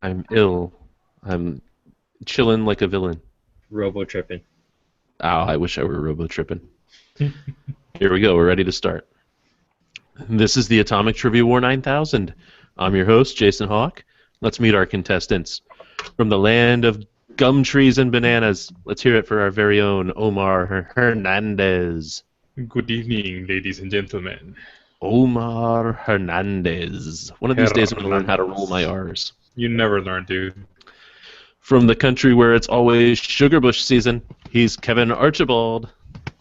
I'm ill. I'm chilling like a villain. Robo tripping. Oh, I wish I were robo tripping. Here we go. We're ready to start. This is the Atomic Trivia War 9000. I'm your host, Jason Hawk. Let's meet our contestants. From the land of gum trees and bananas, let's hear it for our very own Omar Hernandez. Good evening, ladies and gentlemen. Omar Hernandez. One of these days I'm going to learn how to roll my R's. You never learn, dude. From the country where it's always sugar bush season, he's Kevin Archibald.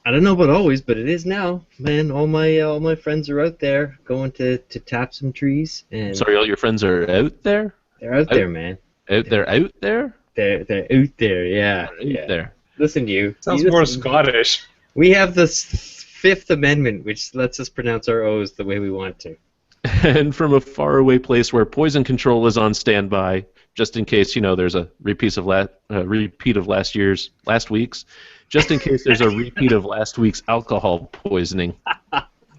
I don't know about always, but it is now. Man, all my friends are out there going to tap some trees. And Sorry, all your friends are out there? they're out there, man. They're out there? They're out there, yeah. They're out there. Listen to you. Sounds You more listen. Scottish. We have the Fifth Amendment, which lets us pronounce our O's the way we want to. And from a faraway place where poison control is on standby, just in case there's a repeat of last week's, just in case there's a repeat of last week's alcohol poisoning.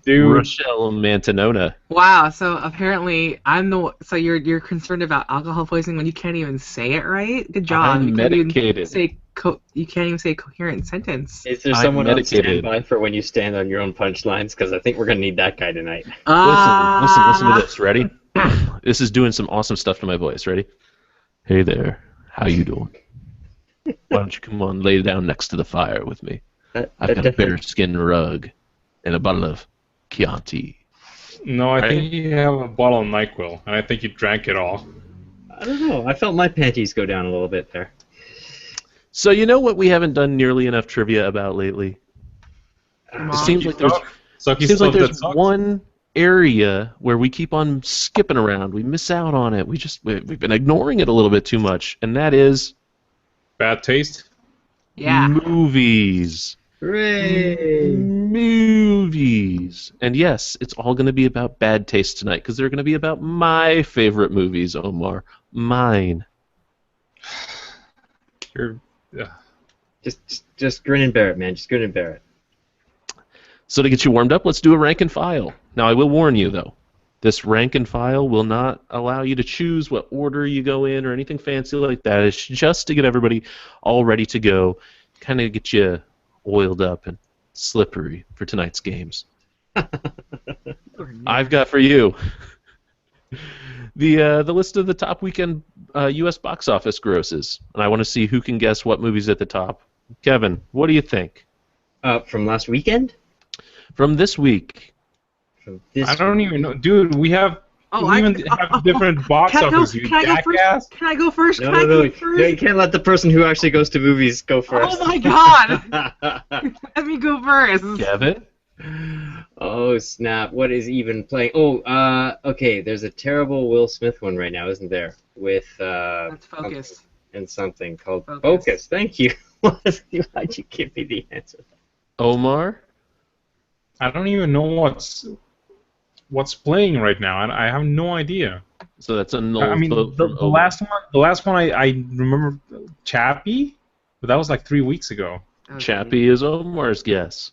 Dude. Rochelle Mantanona. Wow, so apparently so you're concerned about alcohol poisoning when you can't even say it right? Good job. I'm You can't even medicated. you can't even say a coherent sentence. Is there I'm someone on medicated. standby for when you stand on your own punchlines? Because I think we're going to need that guy tonight. Listen to this. Ready? This is doing some awesome stuff to my voice. Ready? Hey there. How you doing? Why don't you come on, lay down next to the fire with me? I've got a bearskin rug and a bottle of Chianti. No, I Right? think you have a bottle of NyQuil, and I think you drank it all. I don't know. I felt my panties go down a little bit there. So you know what we haven't done nearly enough trivia about lately? Come It on. seems like there's Sucky seems like stuff that there's sucks. one area where we keep on skipping around. We miss out on it. We've been ignoring it a little bit too much, and that is Bad taste. Yeah. movies. Hooray! Movies. And yes, it's all going to be about bad taste tonight because they're going to be about my favorite movies, Omar. Mine. You're. Just grin and bear it, man. Just grin and bear it. So to get you warmed up, let's do a rank and file. Now, I will warn you, though. This rank and file will not allow you to choose what order you go in or anything fancy like that. It's just to get everybody all ready to go, kind of get you oiled up and slippery for tonight's games. I've got for you the list of the top weekend U.S. box office grosses, and I want to see who can guess what movie's at the top. Kevin, what do you think? From last weekend? From this week. From this I don't even know, dude. We have. We even have different box Can I go, office. You can I go jackass. first? Can I go first? No, Can I no, go no. first? No, you can't let the person who actually goes to movies go first. Oh my god! Let me go first. Kevin? Oh, snap. What is even playing? Oh, okay. There's a terrible Will Smith one right now, isn't there? With, Let's focus. something and something called Focus. Focus. Thank you. Why'd you give me the answer? Omar? I don't even know what's playing right now. I have no idea. So that's a null I mean, vote the from Omar. last one I remember Chappie, but that was like 3 weeks ago. Okay. Chappie is Omar's guess.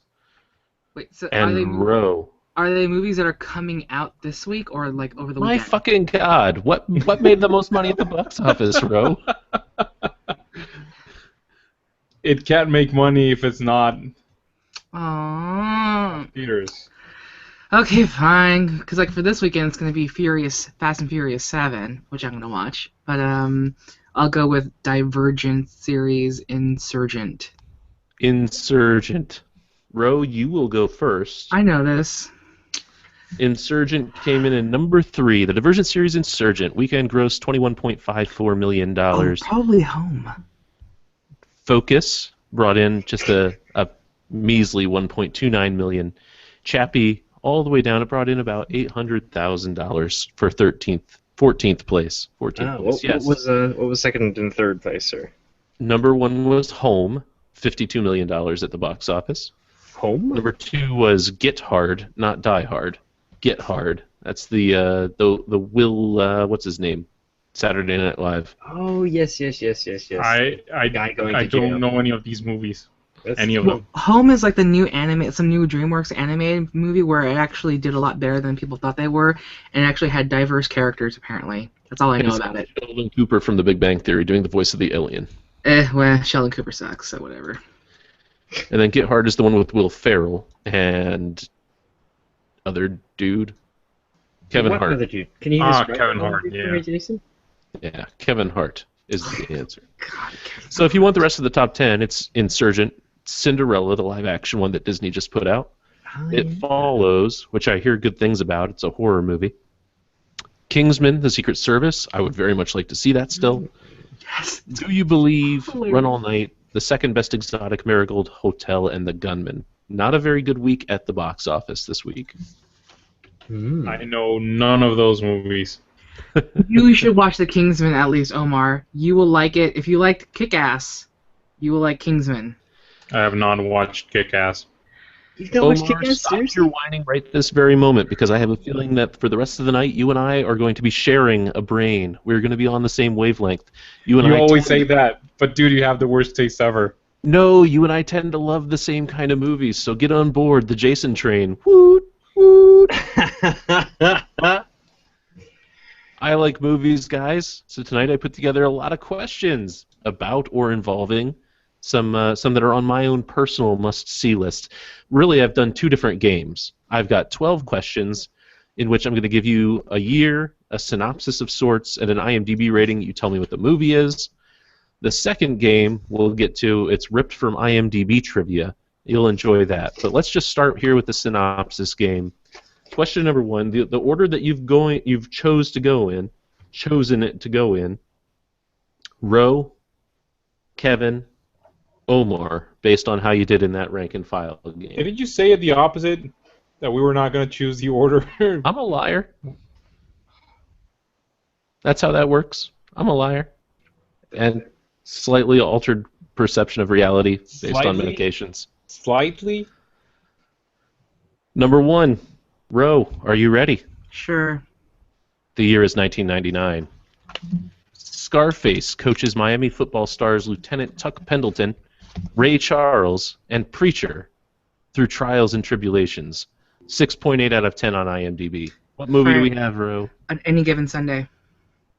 Wait, so And Roe. are they movies that are coming out this week or like over the My weekend? fucking God. What made the most money at the box office, Roe? It can't make money if it's not Aww. theaters. Okay, fine. Because like for this weekend, it's gonna be Fast and Furious 7, which I'm gonna watch. But I'll go with Divergent series Insurgent. Insurgent. Roe, you will go first. I know this. Insurgent came in at number 3. The Divergent series Insurgent. Weekend gross $21.54 million. Oh, probably Home. Focus brought in just a measly $1.29 million. Chappie, all the way down, it brought in about $800,000 for 14th place. 14th place, yes. What was second and third place, sir? Number 1 was Home, $52 million at the box office. Home? Number 2 was Get Hard, not Die Hard. Get Hard. That's the Will, what's his name? Saturday Night Live. Oh, yes. I Guy going to jail. don't know any of these movies. That's- Any of Well, them. Home is like the new some new DreamWorks animated movie where it actually did a lot better than people thought they were, and it actually had diverse characters apparently. That's all I know about it. Sheldon Cooper from The Big Bang Theory doing the voice of the alien. Well, Sheldon Cooper sucks, so whatever. And then Get Hard is the one with Will Ferrell and other dude. Kevin What Hart. other dude? Can you describe Kevin the other Hart, dude for yeah. me, Jason? Yeah, Kevin Hart is the answer. God, Kevin So if you want the rest of the top 10, it's Insurgent, Cinderella, the live-action one that Disney just put out. It Follows, which I hear good things about. It's a horror movie. Kingsman, The Secret Service. I would very much like to see that still. Yes. Do You Believe, Hilarious. Run All Night, The Second Best Exotic, Marigold Hotel, and The Gunman. Not a very good week at the box office this week. I know none of those movies. You should watch The Kingsman at least, Omar. You will like it. If you liked Kick-Ass, you will like Kingsman. I have not watched Kick-Ass. You've not watched Omar, Kick-Ass? stop Seriously? your whining right this very moment, because I have a feeling that for the rest of the night, you and I are going to be sharing a brain. We're going to be on the same wavelength. You You I always say tend- that, but dude, you have the worst taste ever. No, you and I tend to love the same kind of movies, so get on board the Jason train. Woot, woot. I like movies, guys. So tonight I put together a lot of questions about or involving some that are on my own personal must-see list. Really, I've done two different games. I've got 12 questions in which I'm going to give you a year, a synopsis of sorts, and an IMDb rating. You tell me what the movie is. The second game we'll get to, it's ripped from IMDb trivia. You'll enjoy that. But let's just start here with the synopsis game. Question number one: the order that you've chosen it to go in. Ro, Kevin, Omar, based on how you did in that rank and file game. Didn't you say it the opposite? That we were not going to choose the order? I'm a liar. That's how that works. I'm a liar. And slightly altered perception of reality based on Slightly? medications. Slightly? Number one, Ro, are you ready? Sure. The year is 1999. Scarface coaches Miami football stars Lieutenant Tuck Pendleton, Ray Charles, and Preacher through trials and tribulations. 6.8 out of 10 on IMDb. What movie do we have, Ro? On any given Sunday.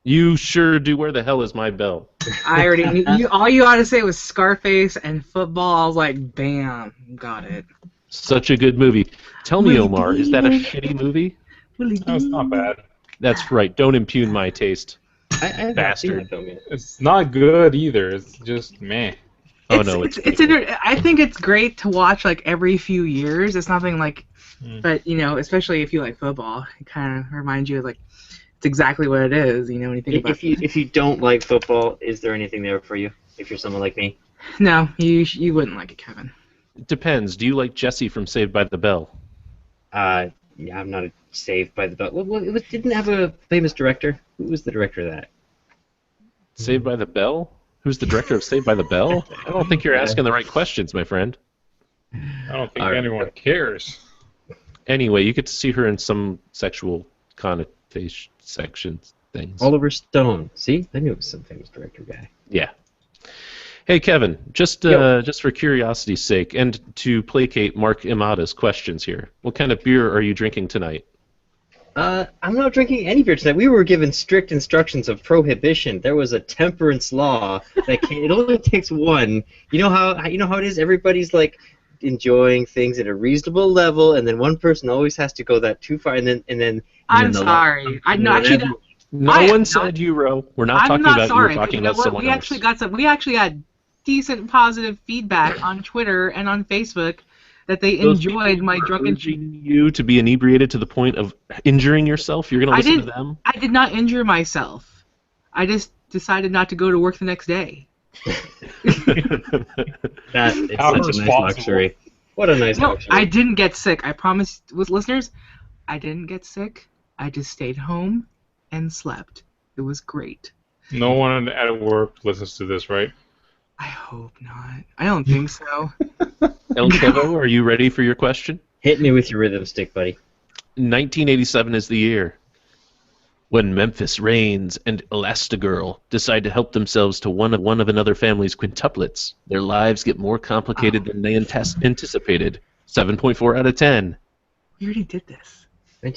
You sure do. Where the hell is my bell? I already knew. All you ought to say was Scarface and football. I was like, bam, got it. Such a good movie. Tell me, Willie Omar, is that a Dee. shitty movie? No, it's not bad. That's right. Don't impugn my taste. I haven't seen Bastard. that film yet. It's not good either. It's just meh. Oh, no, it's I think it's great to watch like every few years. It's nothing like, but you know, especially if you like football, it kind of reminds you of like it's exactly what it is. You know, when you think about If you don't like football, is there anything there for you? If you're someone like me, No, you wouldn't like it, Kevin. It depends. Do you like Jesse from Saved by the Bell? yeah, I'm not a Saved by the Bell. Well, didn't it have a famous director? Who was the director of that? Saved by the Bell? Who's the director of Saved by the Bell? I don't think you're asking the right questions, my friend. I don't think All right. anyone cares. Anyway, you get to see her in some sexual connotation sections things. Oliver Stone. See, I knew it was some famous director guy. Yeah. Hey, Kevin, just for curiosity's sake, and to placate Mark Imada's questions here, what kind of beer are you drinking tonight? I'm not drinking any beer tonight. We were given strict instructions of prohibition. There was a temperance law that it only takes one. You know how it is. Everybody's like enjoying things at a reasonable level, and then one person always has to go that too far, and then. I'm the law- sorry. I know. Actually, No I am one not- said you, Ro. We're not I'm talking not about sorry. you. We're talking You know about what? someone We else. actually got We actually got decent positive feedback on Twitter and on Facebook that they Those enjoyed people my who are drunken. urging you to be inebriated to the point of injuring yourself. You're going to I listen did- to them? I did not injure myself. I just decided not to go to work the next day. That is How such a nice responsible. luxury. What a nice No, luxury. I didn't get sick. I promise, with listeners, I didn't get sick. I just stayed home and slept. It was great. No one at work listens to this, right? I hope not. I don't think so. El Kevo, are you ready for your question? Hit me with your rhythm stick, buddy. 1987 is the year when Memphis Reigns and Elastigirl decide to help themselves to one of another family's quintuplets. Their lives get more complicated than they anticipated. 7.4 out of 10. We already did this. Yeah,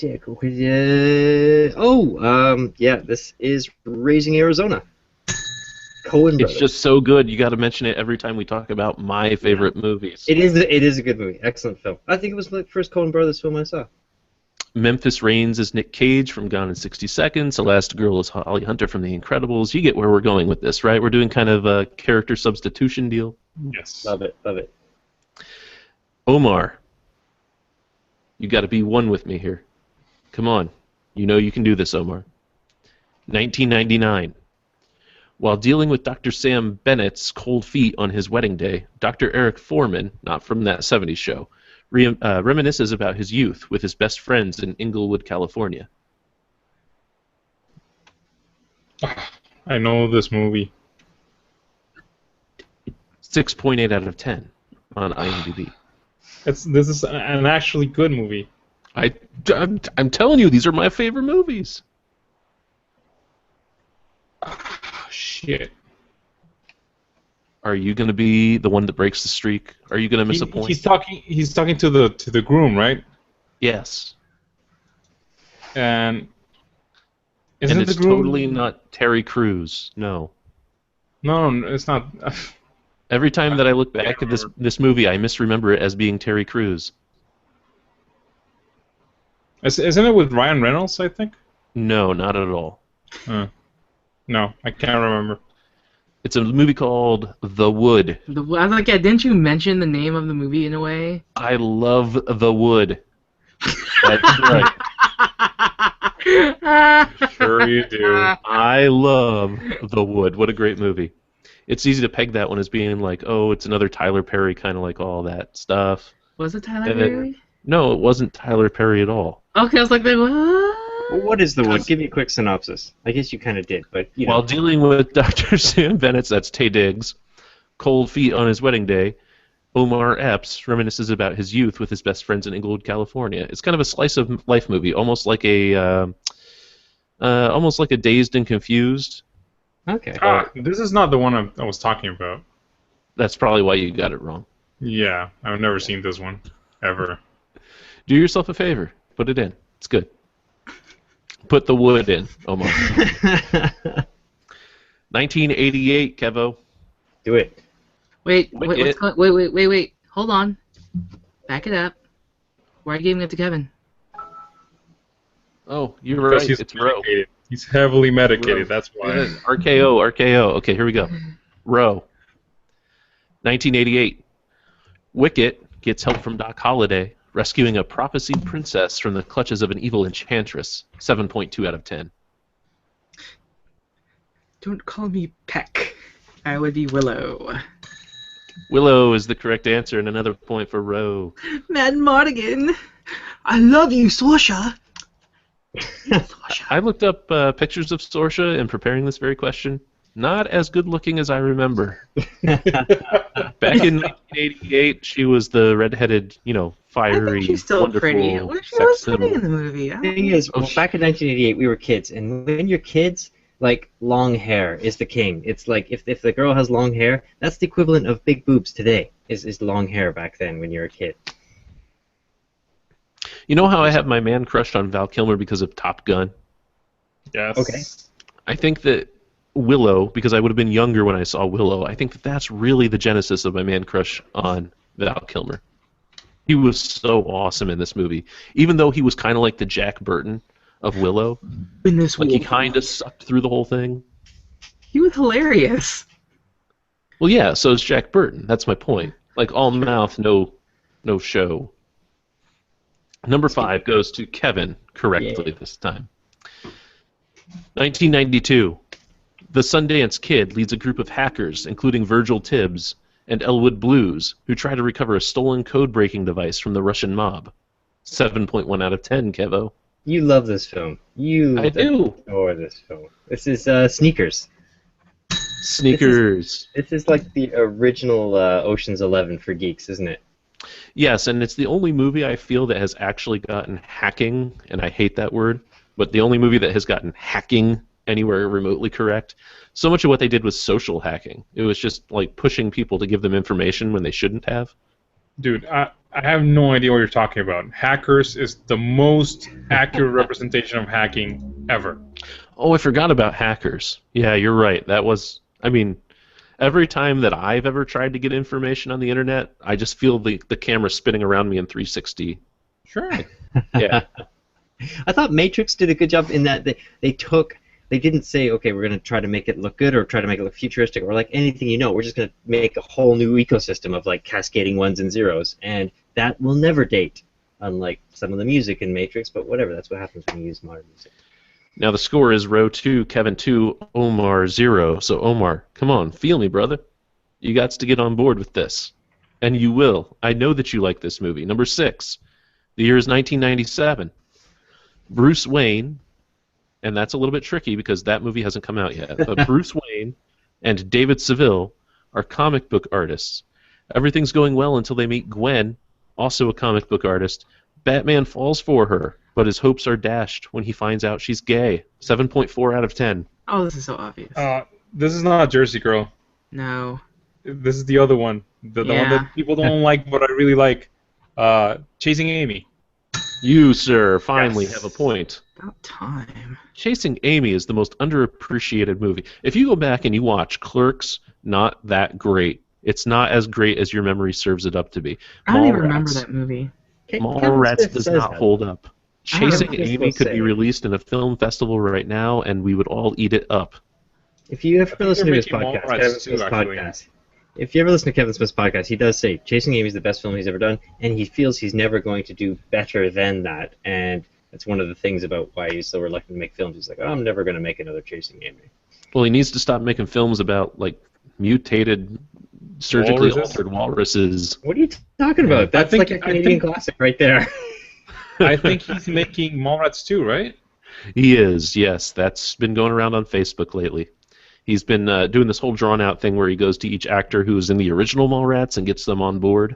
this is Raising Arizona. Coen It's Brothers. just so good. You got to mention it every time we talk about my favorite movies. It is a good movie. Excellent film. I think it was the first Coen Brothers film I saw. Memphis Reigns is Nick Cage from Gone in 60 Seconds. Elastigirl is Holly Hunter from The Incredibles. You get where we're going with this, right? We're doing kind of a character substitution deal. Yes. Love it. Love it. Omar, you got to be one with me here. Come on. You know you can do this, Omar. 1999. While dealing with Dr. Sam Bennett's cold feet on his wedding day, Dr. Eric Foreman, not from that 70s show, reminisces about his youth with his best friends in Inglewood, California. I know this movie. 6.8 out of 10 on IMDb. This is an actually good movie. I'm telling you, these are my favorite movies. Shit. Are you going to be the one that breaks the streak? Are you going to miss a point? He's talking to the groom, right? Yes. And And isn't it's the groom totally not Terry Crews. No. No, it's not. Every time that I look back at this movie, I misremember it as being Terry Crews. Isn't it with Ryan Reynolds, I think? No, not at all. No, I can't remember. It's a movie called The Wood. I was like, yeah, didn't you mention the name of the movie in a way? I love The Wood. That's right. Sure you do. I love The Wood. What a great movie. It's easy to peg that one as being like, oh, it's another Tyler Perry, kind of like all that stuff. Was it Tyler Perry? No, it wasn't Tyler Perry at all. Okay, I was like, what? Well, what is The Wood? Give me a quick synopsis. I guess you kind of did, but you know. While dealing with Dr. Sam Bennett's, that's Tay Diggs, cold feet on his wedding day, Omar Epps reminisces about his youth with his best friends in Inglewood, California. It's kind of a slice of life movie, almost like a Dazed and Confused. Okay. This is not the one I was talking about. That's probably why you got it wrong. Yeah, I've never seen this one ever. Do yourself a favor. Put it in. It's good. Put The Wood in, Omar. 1988, Kevo. Do it. Wait. Hold on. Back it up. Why are you giving it to Kevin? Oh, you're Because right. he's It's Roe. medicated. He's heavily medicated, Roe. that's why. RKO. Okay, here we go. Roe. 1988. Wicket gets help from Doc Holliday, rescuing a prophesied princess from the clutches of an evil enchantress. 7.2 out of 10. Don't call me Peck. I would be Willow. Willow is the correct answer, and another point for Roe. Mad Mardigan. I love you, Sorsha. I looked up pictures of Sorsha in preparing this very question. Not as good looking as I remember. Back in 1988, she was the redheaded, fiery, I think she's still wonderful pretty. She sex was pretty symbol. in the movie. The thing is, well, back in 1988, we were kids, and when you're kids, like, long hair is the king. It's like, if the girl has long hair, that's the equivalent of big boobs today, is long hair back then when you're a kid. You know how I have my man crushed on Val Kilmer because of Top Gun? Yes. Okay. I think that Willow, because I would have been younger when I saw Willow, I think that that's really the genesis of my man crush on Val Kilmer. He was so awesome in this movie. Even though he was kind of like the Jack Burton of Willow, In this like he war. kind of sucked through the whole thing. He was hilarious. Well, yeah, so is Jack Burton. That's my point. Like, all mouth, no show. Number 5 goes to Kevin correctly this time. 1992. The Sundance Kid leads a group of hackers, including Virgil Tibbs and Elwood Blues, who try to recover a stolen code-breaking device from the Russian mob. 7.1 out of 10, Kevo. You love this film. I do. adore this film. This is Sneakers. Sneakers. This is like the original Ocean's 11 for geeks, isn't it? Yes, and it's the only movie I feel that has actually gotten hacking, and I hate that word, but the only movie that has gotten hacking anywhere remotely correct. So much of what they did was social hacking. It was just like pushing people to give them information when they shouldn't have. Dude, I have no idea what you're talking about. Hackers is the most accurate representation of hacking ever. Oh, I forgot about Hackers. Yeah, you're right. That was, I mean, every time that I've ever tried to get information on the internet, I just feel the camera spinning around me in 360. Sure. Yeah. I thought Matrix did a good job in that they didn't say, okay, we're going to try to make it look good or try to make it look futuristic or like anything we're just going to make a whole new ecosystem of like cascading ones and zeros, and that will never date, unlike some of the music in Matrix, but whatever, that's what happens when you use modern music. Now the score is Row 2, Kevin 2, Omar 0. So Omar, come on, feel me, brother. You got to get on board with this. And you will. I know that you like this movie. Number 6. The year is 1997. Bruce Wayne, and that's a little bit tricky because that movie hasn't come out yet, but Bruce Wayne and David Seville are comic book artists. Everything's going well until they meet Gwen, also a comic book artist. Batman falls for her, but his hopes are dashed when he finds out she's gay. 7.4 out of 10. Oh, this is so obvious. This is not Jersey Girl. No. This is the other one. The one Yeah. that people don't like, but I really like. Chasing Amy. You, sir, finally Yes. have a point. About time. Chasing Amy is the most underappreciated movie. If you go back and you watch Clerks, not that great. It's not as great as your memory serves it up to be. I don't even remember Mallrats. that movie. Mallrats does not hold up. Chasing Kevin Smith Amy will could say. be released in a film festival right now, and we would all eat it up. If you ever think listen to they're his making podcast, Mallrats Kevin too, Smith's actually. podcast, if you ever listen to Kevin Smith's podcast, he does say Chasing Amy is the best film he's ever done, and he feels he's never going to do better than that. And that's one of the things about why he's so reluctant to make films. He's like, oh, I'm never going to make another Chasing Amy. Well, he needs to stop making films about like mutated, surgically Walruses? altered walruses. What are you talking about? That's think- like a I Canadian think- classic right there. I think he's making Mallrats too, right? He is, yes. That's been going around on Facebook lately. He's been doing this whole drawn-out thing where he goes to each actor who was in the original Mallrats and gets them on board.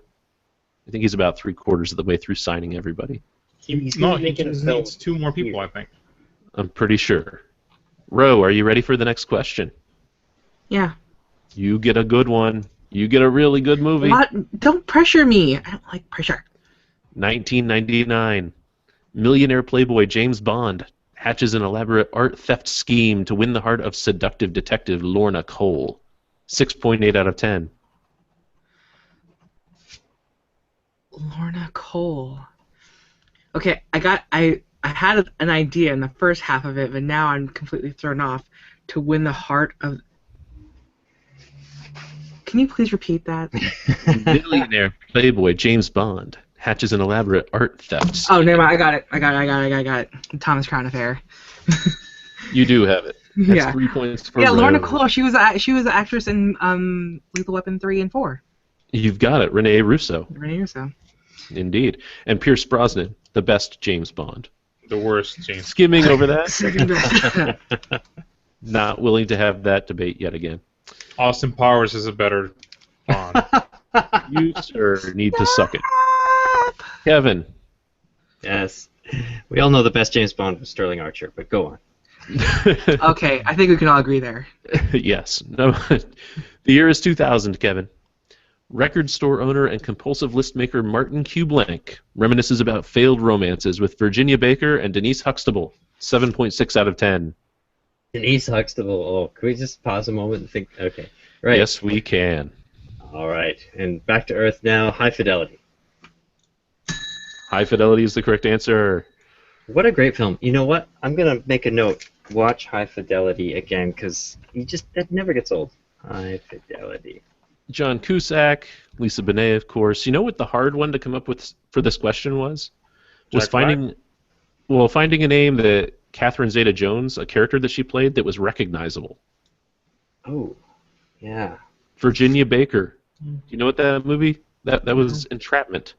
I think he's about 3/4 of the way through signing everybody. He's No, gonna he make it a just film. needs 2 more people, I think. I'm pretty sure. Ro, are you ready for the next question? Yeah. You get a good one. You get a really good movie. What? Don't pressure me. I don't like pressure. 1999. Millionaire playboy James Bond hatches an elaborate art theft scheme to win the heart of seductive detective Lorna Cole. 6.8 out of 10. Lorna Cole. Okay, I had an idea in the first half of it, but now I'm completely thrown off. To win the heart of. Can you please repeat that? Millionaire playboy James Bond hatches an elaborate art theft scheme. Oh, never mind. I got it. Thomas Crown Affair. You do have it. That's Yeah. 3 points for Yeah, Lorna Ro. Cole. She was the actress in Lethal Weapon 3 and 4. You've got it. Renee Russo. Renee Russo. Indeed. And Pierce Brosnan, the best James Bond. The worst, James. Skimming over that. Second best. Not willing to have that debate yet again. Austin Powers is a better Bond. You, sir, need to suck it. Kevin. Yes. We all know the best James Bond was Sterling Archer, but go on. Okay, I think we can all agree there. Yes. No. The year is 2000, Kevin. Record store owner and compulsive list maker Martin Q. Blank reminisces about failed romances with Virginia Baker and Denise Huxtable. 7.6 out of 10. Denise Huxtable. Oh, can we just pause a moment and think? Okay. Right. Yes, we can. All right. And back to Earth now. High Fidelity. High Fidelity is the correct answer. What a great film. You know what? I'm going to make a note. Watch High Fidelity again, because that never gets old. High Fidelity. John Cusack, Lisa Bonet, of course. You know what the hard one to come up with for this question was? Was Jack Black? finding a name that Catherine Zeta-Jones, a character that she played, that was recognizable. Oh, yeah. Virginia Baker. You know what that movie? That was Entrapment.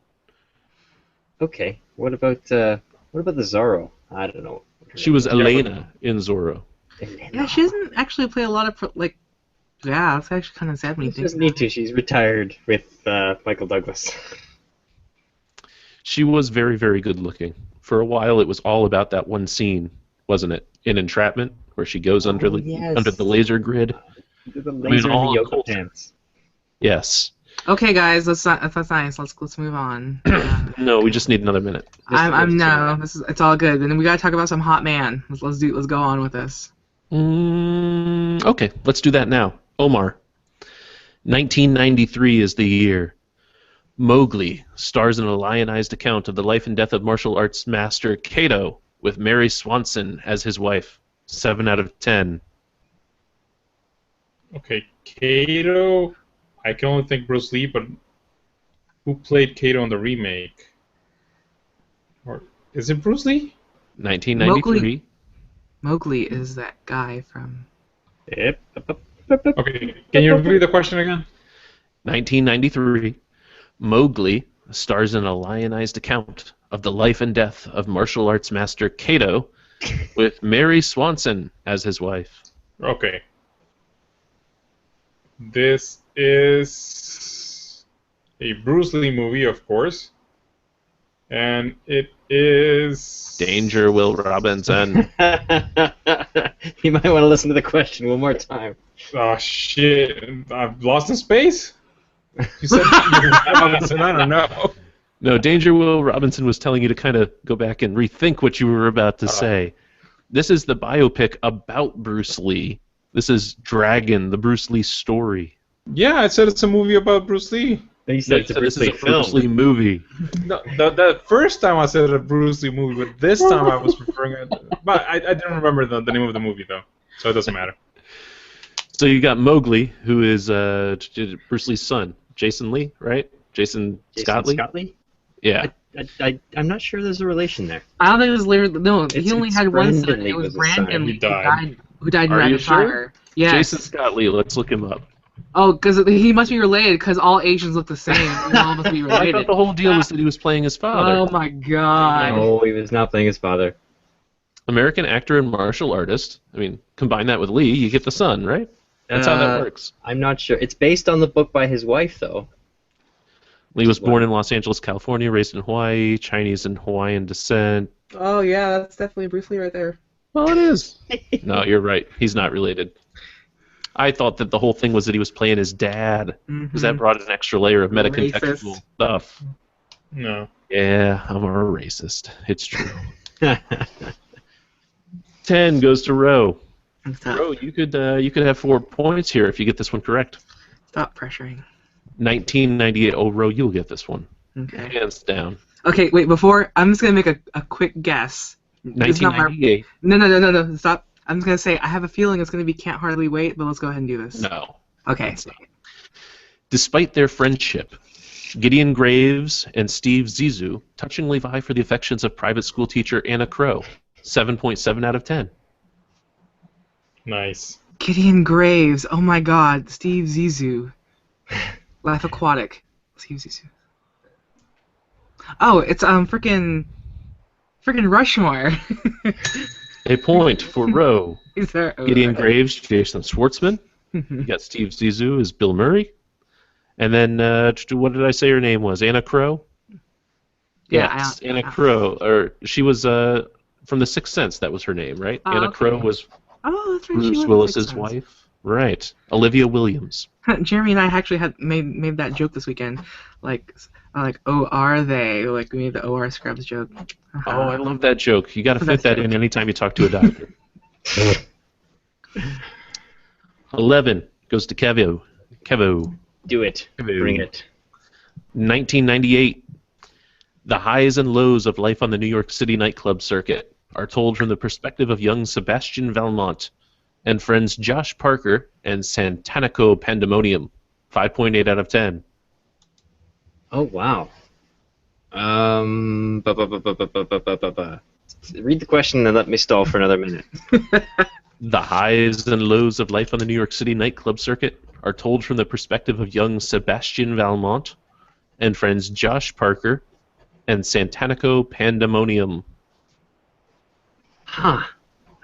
Okay. What about the Zorro? I don't know. She was Elena in Zorro. Yeah, she doesn't actually play a lot of Yeah, it's actually kind of sad when you She think. doesn't need to. She's retired with Michael Douglas. She was very, very good looking. For a while, it was all about that one scene, wasn't it? In Entrapment, where she goes under yes. the laser grid. The laser all in the yoga culture. pants. Yes. Okay, guys, that's nice. Let's move on. No, we just need another minute. It's all good. And then we gotta talk about some hot man. Let's go on with this. Okay, let's do that now. Omar. 1993 is the year. Mowgli stars in a lionized account of the life and death of martial arts master Kato, with Mary Swanson as his wife. 7 out of 10. Okay, Kato. I can only think Bruce Lee, but who played Kato in the remake? Or is it Bruce Lee? 1993. Mowgli is that guy from. Yep. Okay, can you repeat the question again? 1993. Mowgli stars in a lionized account of the life and death of martial arts master Kato, with Mary Swanson as his wife. Okay. This is a Bruce Lee movie, of course. And it is... Danger, Will Robinson. You might want to listen to the question one more time. Oh, shit. I've lost in space? You said I don't know. No, Danger, Will Robinson was telling you to kind of go back and rethink what you were about to say. This is the biopic about Bruce Lee. This is Dragon, the Bruce Lee story. Yeah, I said it's a movie about Bruce Lee. You said it's a Bruce Lee film. Bruce Lee movie. No, the first time I said a Bruce Lee movie, but this time I was referring it. But I didn't remember the name of the movie, though, so it doesn't matter. So you got Mowgli, who is Bruce Lee's son. Jason Lee, right? Jason Scott Lee? Scott Lee? Yeah. I'm not sure there's a relation there. I don't think it was literally. No, he only had one son. Brandon Lee It was was his son. Brandon Lee He died. who died in Are you rapid sure? fire. Yes. Jason Scott Lee, let's look him up. Oh, because he must be related, because all Asians look the same. They all must be I related. thought the whole deal was that he was playing his father. Oh my god. No, he was not playing his father. American actor and martial artist. I mean, combine that with Lee, you get the son, right? That's how that works. I'm not sure. It's based on the book by his wife, though. Lee was born in Los Angeles, California, raised in Hawaii, Chinese and Hawaiian descent. Oh yeah, that's definitely Bruce Lee right there. Well, it is. No, you're right. He's not related. I thought that the whole thing was that he was playing his dad, because that brought an extra layer of meta-contextual stuff. No. Yeah, I'm a racist. It's true. 10 goes to Ro. Ro, you could have 4 points here if you get this one correct. Stop pressuring. 1998. Oh, Ro, you'll get this one. Okay. Hands down. Okay, wait. Before I'm just gonna make a quick guess. 1998. No. Stop. I'm just gonna say I have a feeling it's gonna be Can't Hardly Wait, but let's go ahead and do this. No. Okay. It's not. Despite their friendship, Gideon Graves and Steve Zissou touchingly vie for the affections of private school teacher Anna Crow. 7.7 out of 10. Nice. Gideon Graves. Oh my God. Steve Zissou. Life Aquatic. Steve Zissou. Oh, it's frickin' Rushmore. A point for Ro. Is there? Gideon Graves, Jason Schwartzman. You got Steve Zissou as Bill Murray. And then, what did I say her name was? Anna Crow? Yeah, Anna Crow. Or she was from The Sixth Sense, that was her name, right? Oh, Anna okay. Crow was that's right. Bruce Willis's wife. Right. Olivia Williams. Jeremy and I actually had made that joke this weekend. Like, oh, are they? Like, we made the OR Scrubs joke. Oh, I love that joke. You got to fit that in anytime you talk to a doctor. 11 goes to Kevo. Do it. Bring it. 1998. The highs and lows of life on the New York City nightclub circuit are told from the perspective of young Sebastian Valmont and friends Josh Parker and Santanico Pandemonium. 5.8 out of 10. Oh, wow. Read the question and let me stall for another minute. The highs and lows of life on the New York City nightclub circuit are told from the perspective of young Sebastian Valmont and friends Josh Parker and Santanico Pandemonium. Huh.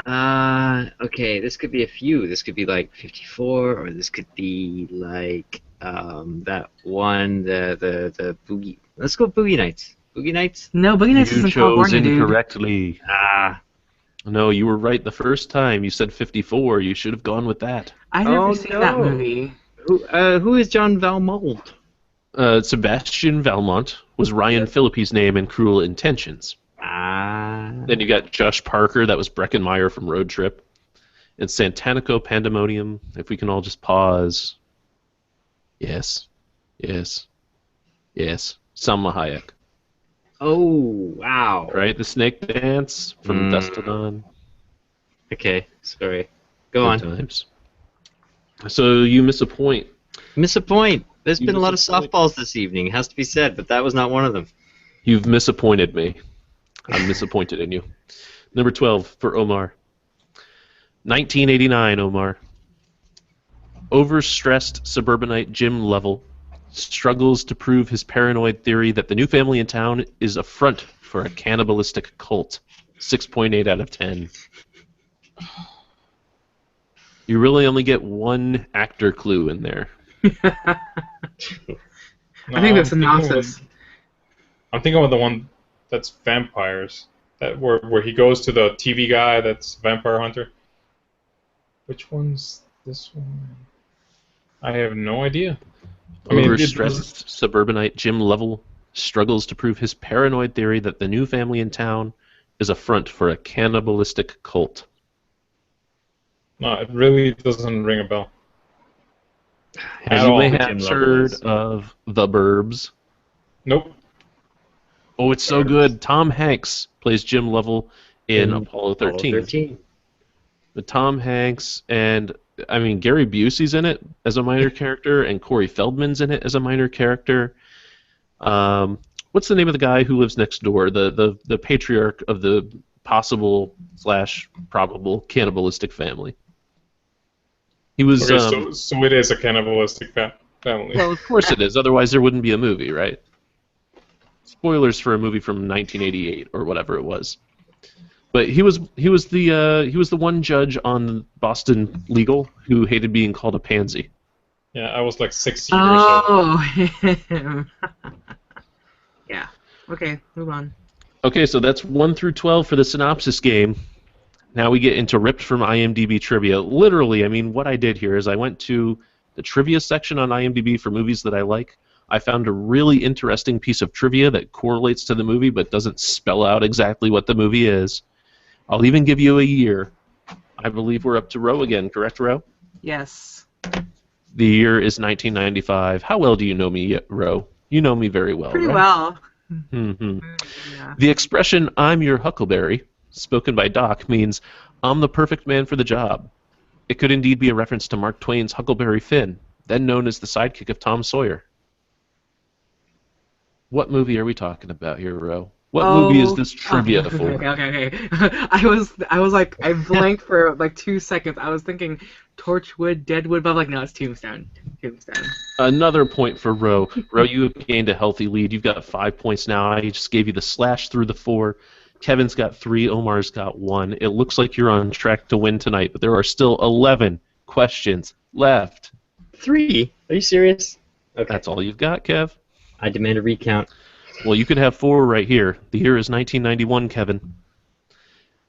Okay, this could be a few. This could be like 54, or this could be like that one, the Boogie. Let's go Boogie Nights. Boogie Nights? No, Boogie Nights You is in chose California, dude. incorrectly. No, you were right the first time. You said 54. You should have gone with that. I've never seen that movie. Who is John Valmold? Sebastian Valmont was Ryan Phillippe's name in Cruel Intentions. Then you got Josh Parker, that was Breckenmeyer from Road Trip. And Santanico Pandemonium, if we can all just pause. Yes. Yes. Yes. Salma Hayek. Oh, wow. Right? The Snake Dance from Dust to Dawn. Okay, sorry. Go Good on. times. So you miss a point. Miss a point. There's You been a lot of miss a point. softballs this evening, it has to be said, but that was not one of them. You've misappointed me. I'm disappointed in you. Number 12 for Omar. 1989, Omar. Overstressed suburbanite Jim Lovell struggles to prove his paranoid theory that the new family in town is a front for a cannibalistic cult. 6.8 out of 10. You really only get one actor clue in there. I think the synopsis. I'm thinking of the one that's vampires. That where he goes to the TV guy that's vampire hunter. Which one's this one? I have no idea. Overstressed suburbanite Jim Lovell struggles to prove his paranoid theory that the new family in town is a front for a cannibalistic cult. No, it really doesn't ring a bell. And you may Jim have Lovell heard is. of The Burbs. Nope. Oh, it's so good. Tom Hanks plays Jim Lovell in Apollo 13. Apollo 13. But Tom Hanks and, I mean, Gary Busey's in it as a minor character, and Corey Feldman's in it as a minor character. What's the name of the guy who lives next door? The patriarch of the possible / probable cannibalistic family. He was. Okay, so it is a cannibalistic family. Well, of course it is. Otherwise, there wouldn't be a movie, right? Spoilers for a movie from 1988 or whatever it was. But he was the one judge on Boston Legal who hated being called a pansy. Yeah, I was like 6 years old. Oh, him. Yeah. Okay, move on. Okay, so that's 1 through 12 for the synopsis game. Now we get into ripped from IMDb trivia. Literally, I mean, what I did here is I went to the trivia section on IMDb for movies that I like. I found a really interesting piece of trivia that correlates to the movie but doesn't spell out exactly what the movie is. I'll even give you a year. I believe we're up to Ro again, correct, Ro? Yes. The year is 1995. How well do you know me, Ro? You know me very well, Pretty right? well. Mm-hmm. Yeah. The expression, I'm your Huckleberry, spoken by Doc, means, I'm the perfect man for the job. It could indeed be a reference to Mark Twain's Huckleberry Finn, then known as the sidekick of Tom Sawyer. What movie are we talking about here, Ro? What movie is this trivia for? Okay. I was like, I blanked for like 2 seconds. I was thinking Torchwood, Deadwood, but I'm like, no, it's Tombstone. Tombstone. Another point for Ro. Ro, you have gained a healthy lead. You've got 5 points now. I just gave you the slash through the 4. Kevin's got 3. Omar's got 1. It looks like you're on track to win tonight, but there are still 11 questions left. 3? Are you serious? Okay. That's all you've got, Kev. I demand a recount. Well, you could have 4 right here. The year is 1991, Kevin.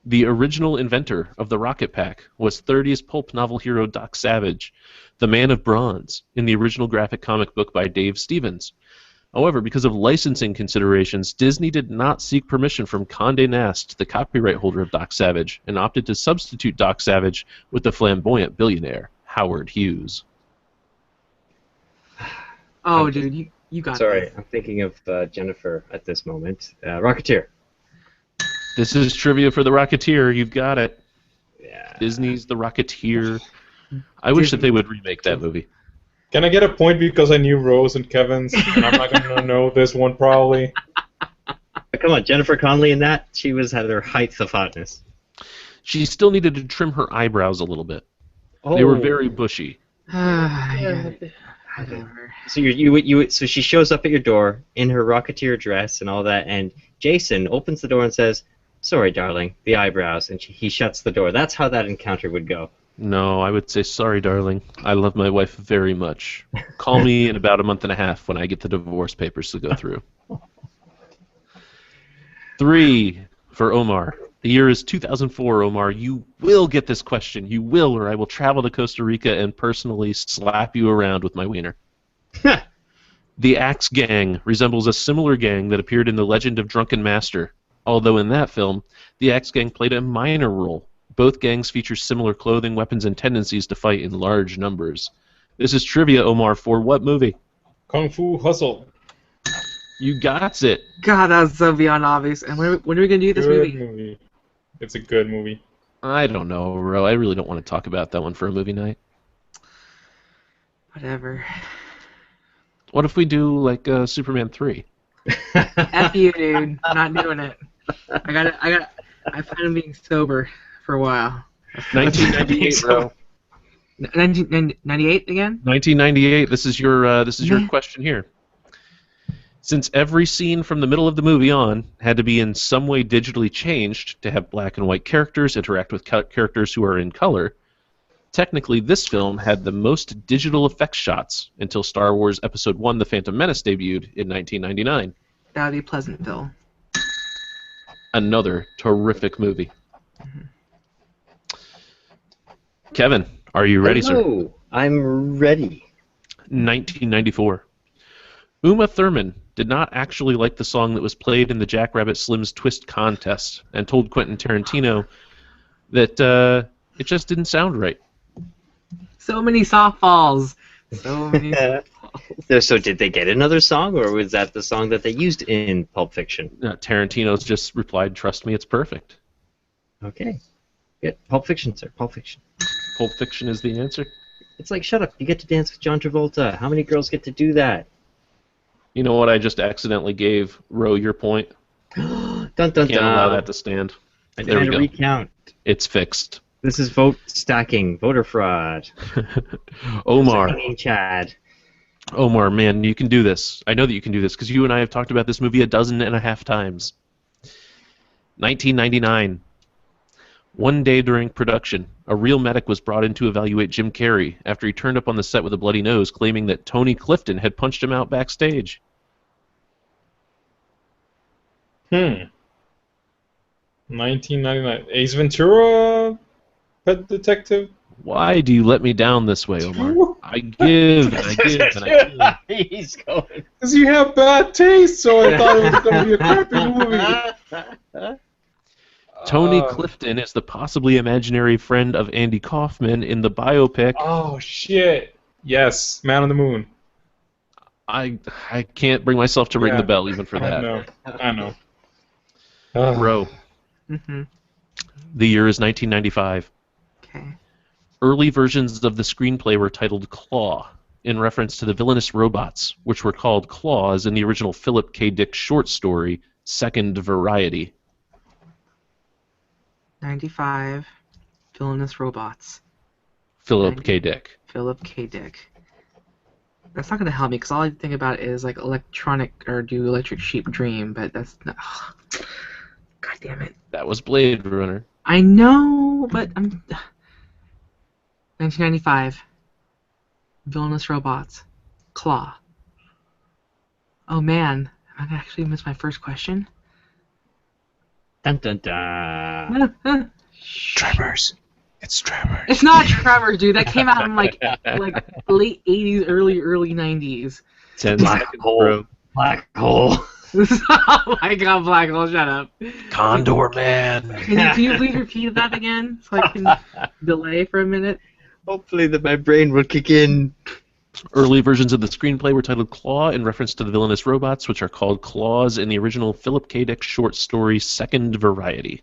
The original inventor of the rocket pack was 30s pulp novel hero Doc Savage, the Man of Bronze, in the original graphic comic book by Dave Stevens. However, because of licensing considerations, Disney did not seek permission from Condé Nast, the copyright holder of Doc Savage, and opted to substitute Doc Savage with the flamboyant billionaire, Howard Hughes. Oh, dude, you got Sorry, this. I'm thinking of Jennifer at this moment. Rocketeer. This is trivia for the Rocketeer. You've got it. Yeah. Disney's The Rocketeer. I wish that they would remake that movie. Can I get a point because I knew Rose and Kevin's, and I'm not going to know this one probably? Come on, Jennifer Connelly in that, she had her height of hotness. She still needed to trim her eyebrows a little bit. Oh. They were very bushy. Whatever. So so she shows up at your door in her Rocketeer dress and all that, and Jason opens the door and says, "Sorry, darling, the eyebrows," and he shuts the door. That's how that encounter would go. No, I would say, sorry, darling. I love my wife very much. Call me in about a month and a half when I get the divorce papers to go through. 3 for Omar. The year is 2004, Omar. You will get this question. You will, or I will travel to Costa Rica and personally slap you around with my wiener. The Axe Gang resembles a similar gang that appeared in The Legend of Drunken Master, although in that film, the Axe Gang played a minor role. Both gangs feature similar clothing, weapons, and tendencies to fight in large numbers. This is trivia, Omar, for what movie? Kung Fu Hustle. You got it. God, that was so beyond obvious. And when are we going to do this Good movie? It's a good movie. I don't know, Ro. I really don't want to talk about that one for a movie night. Whatever. What if we do, like, Superman 3? F you, dude. I'm not doing it. I plan on being sober for a while. 1998, Ro. 1998 again? 1998. This is your question here. Since every scene from the middle of the movie on had to be in some way digitally changed to have black and white characters interact with characters who are in color, technically this film had the most digital effects shots until Star Wars Episode 1 The Phantom Menace debuted in 1999. That would be Pleasantville. Another terrific movie. Kevin, are you ready, sir? Hello, I'm ready. 1994. Uma Thurman did not actually like the song that was played in the Jackrabbit Slim's Twist contest and told Quentin Tarantino that it just didn't sound right. So many softballs. So many softballs. So did they get another song, or was that the song that they used in Pulp Fiction? Tarantino's just replied, "Trust me, it's perfect." Okay. Good. Pulp Fiction, sir. Pulp Fiction. Pulp Fiction is the answer. It's like, shut up. You get to dance with John Travolta. How many girls get to do that? You know what? I just accidentally gave Ro your point. Dun dun Can't allow dun. that to stand. I There we had to go. recount. It's fixed. This is vote stacking, voter fraud. Omar, Chad. Omar, man, you can do this. I know that you can do this because you and I have talked about this movie 12.5 times. 1999. One day during production, a real medic was brought in to evaluate Jim Carrey after he turned up on the set with a bloody nose, claiming that Tony Clifton had punched him out backstage. 1999. Ace Ventura, Pet Detective. Why do you let me down this way, Omar? I give and I give and I give. He's going. Because you have bad taste, so I thought it was going to be a crappy movie. Tony Clifton is the possibly imaginary friend of Andy Kaufman in the biopic. Oh, shit. Yes, Man on the Moon. I can't bring myself to ring Yeah. the bell even for that. I know. Ro, Mm-hmm. the year is 1995. Okay. Early versions of the screenplay were titled Claw, in reference to the villainous robots, which were called claws in the original Philip K. Dick short story, Second Variety. 95. Villainous robots. Philip K. Dick. Philip K. Dick. That's not gonna help me because all I think about is like electronic or do electric sheep dream, but that's not. God damn it! That was Blade Runner. I know, but I'm. 1995. Villainous robots. Claw. Oh man, I actually missed my first question. Dun dun dun. Tremors. It's Tremors. It's not Tremors, dude. That came out in like late 80s, early 90s. 10 Black seconds, hole. bro. Black hole. Oh my god, Black Hole, shut up. Condor Man. Can you please repeat that again so I can delay for a minute? Hopefully my brain will kick in. Early versions of the screenplay were titled Claw in reference to the villainous robots, which are called claws in the original Philip K. Dick short story Second Variety.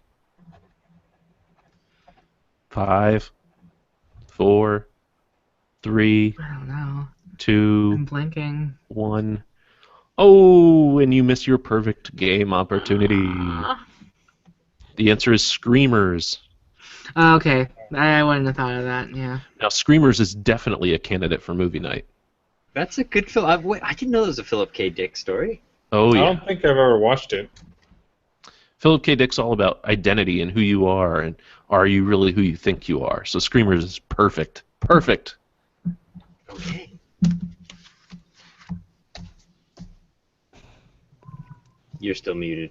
5, 4, 3, I don't know. 2, I'm blanking. 1. Oh, and you miss your perfect game opportunity. The answer is Screamers. Oh, okay. I wouldn't have thought of that, yeah. Now, Screamers is definitely a candidate for movie night. That's a good film. I didn't know there was a Philip K. Dick story. Oh, I yeah. don't think I've ever watched it. Philip K. Dick's all about identity and who you are, and are you really who you think you are? So Screamers is perfect. Perfect. Okay. You're still muted.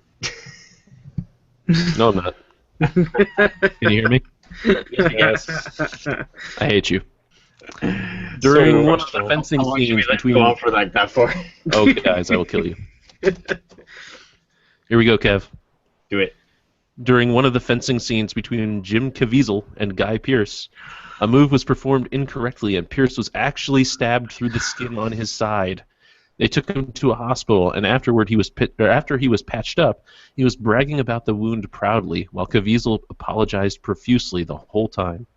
No, I'm not. Can you hear me? Yes. I hate you. During one of the questionable. fencing How long should we scenes let between... go on for like that for? Oh, guys, I will kill you. Here we go, Kev. Do it. During one of the fencing scenes between Jim Caviezel and Guy Pearce, a move was performed incorrectly and Pearce was actually stabbed through the skin on his side. They took him to a hospital, and after he was patched up, he was bragging about the wound proudly, while Caviezel apologized profusely the whole time.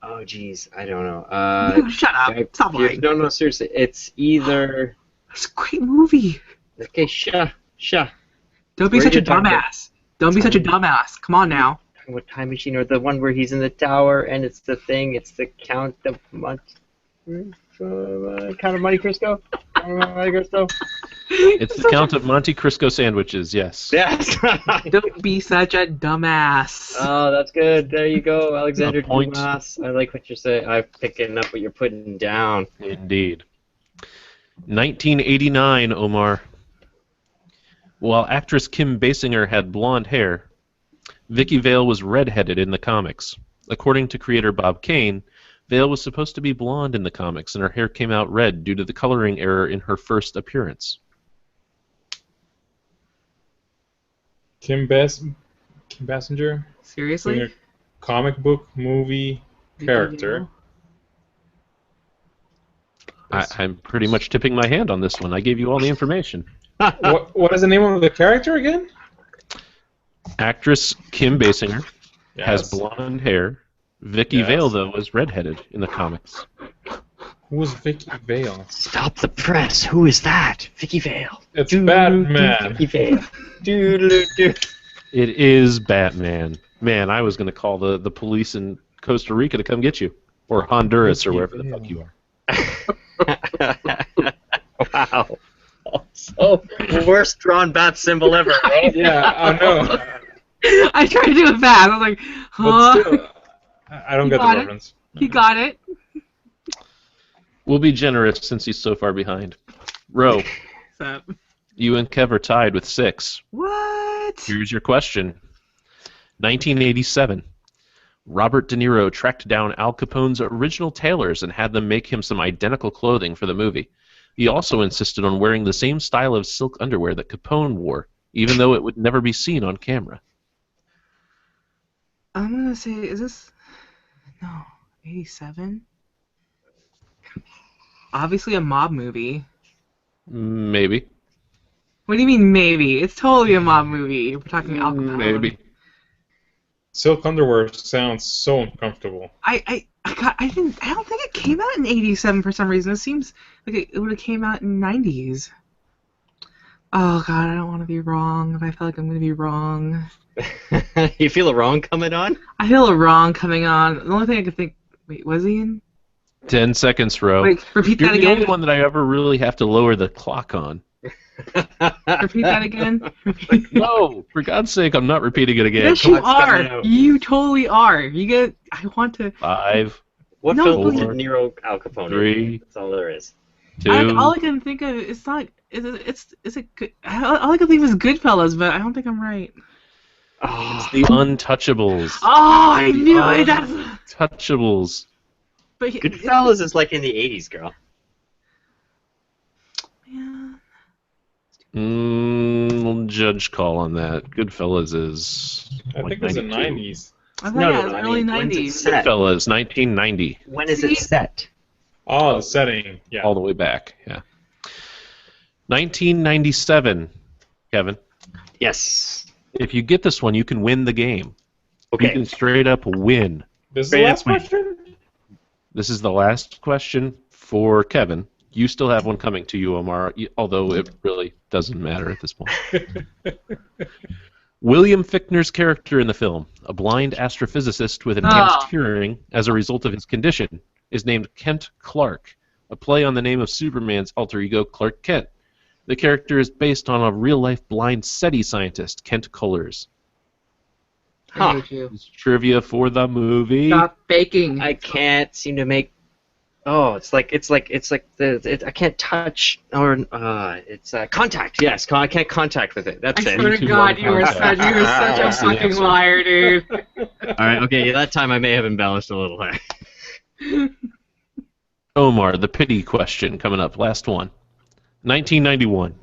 Oh, jeez, I don't know. Dude, shut up. Stop lying. No, seriously, it's either. It's a great movie. Okay, sha. Don't be Where such a you talking about? dumbass. Don't be such a dumbass. Come on now. What Time Machine, or the one where he's in the tower and it's the thing? It's the Count of Monte Cristo. Monte Cristo. It's the Count of Monte Cristo sandwiches, yes. Yes. Don't be such a dumbass. Oh, that's good. There you go, Alexander A point. Dumas. I like what you're saying. I'm picking up what you're putting down. Indeed. 1989, Omar. While actress Kim Basinger had blonde hair, Vicki Vale was redheaded in the comics. According to creator Bob Kane, Vale was supposed to be blonde in the comics, and her hair came out red due to the coloring error in her first appearance. Kim Basinger, Seriously? being a comic book movie character. I'm pretty much tipping my hand on this one. I gave you all the information. What is the name of the character again? Actress Kim Basinger has Yes. blonde hair. Vicki Yes. Vale, though, was redheaded in the comics. Who was Vicki Vale? Stop the press. Who is that? Vicki Vale. It's Batman. Vicki Vale. Doo-doo-doo. It is Batman. Man, I was going to call the police in Costa Rica to come get you. Or Honduras, or wherever the fuck you are. Wow. So, worst drawn bat symbol ever, right? Yeah, I know. I tried to do it fast. I was like, huh? But still, I don't You get the got it. reference. He got it. We'll be generous since he's so far behind. Ro, So, you and Kev are tied with 6. what? Here's your question. 1987. Robert De Niro tracked down Al Capone's original tailors and had them make him some identical clothing for the movie. He also insisted on wearing the same style of silk underwear that Capone wore, even though it would never be seen on camera. I'm gonna say, is this? No, 87. Obviously a mob movie. Maybe. What do you mean maybe? It's totally a mob movie. We're talking Al Capone. Maybe. Silk underwear sounds so uncomfortable. I don't think it came out in 87 for some reason. It seems like it would have came out in 90s. Oh god, I don't want to be wrong, but I feel like I'm gonna be wrong. You feel it wrong coming on? I feel a wrong coming on. The only thing I could think. Wait, was he in? 10 seconds, Ro. Wait, repeat You're that the only again. one that I ever really have to lower the clock on. Repeat that again. No, for God's sake, I'm not repeating it again. Yes, Come you on. on, coming are. out. You totally are. You get. I want to. 5, What No, film was four, De Niro Al Capone? 3, That's all there is. 2. All I can think of is not. Is it good? All I can think of is Goodfellas, but I don't think I'm right. Oh, The Untouchables. Oh, I knew it. That's. Untouchables. But Goodfellas is like in the 80s, girl. Yeah. Judge call on that. Goodfellas is. I think it was the 92. 90s. I thought No, it no, was I early mean, when's it 90s. set? Goodfellas, 1990. When is it set? Oh, the setting. Yeah. All the way back, yeah. 1997, Kevin. Yes. If you get this one, you can win the game. You Okay. can straight up win. This is the Straight last up win. question? This is the last question for Kevin. You still have one coming to you, Omar, although it really doesn't matter at this point. William Fichtner's character in the film, a blind astrophysicist with enhanced hearing as a result of his condition, is named Kent Clark, a play on the name of Superman's alter ego Clark Kent. The character is based on a real-life blind SETI scientist, Kent Cullors. Huh. Hate you. It's trivia for the movie. Stop faking. I can't seem to make. Oh, it's like I can't touch or it's contact. Yes, I can't contact with it. That's I it. swear to Too God, long you were such contact. a That's the fucking answer. liar, dude. All right. Okay. That time I may have embellished a little there. Omar, the pity question coming up. Last one. 1991.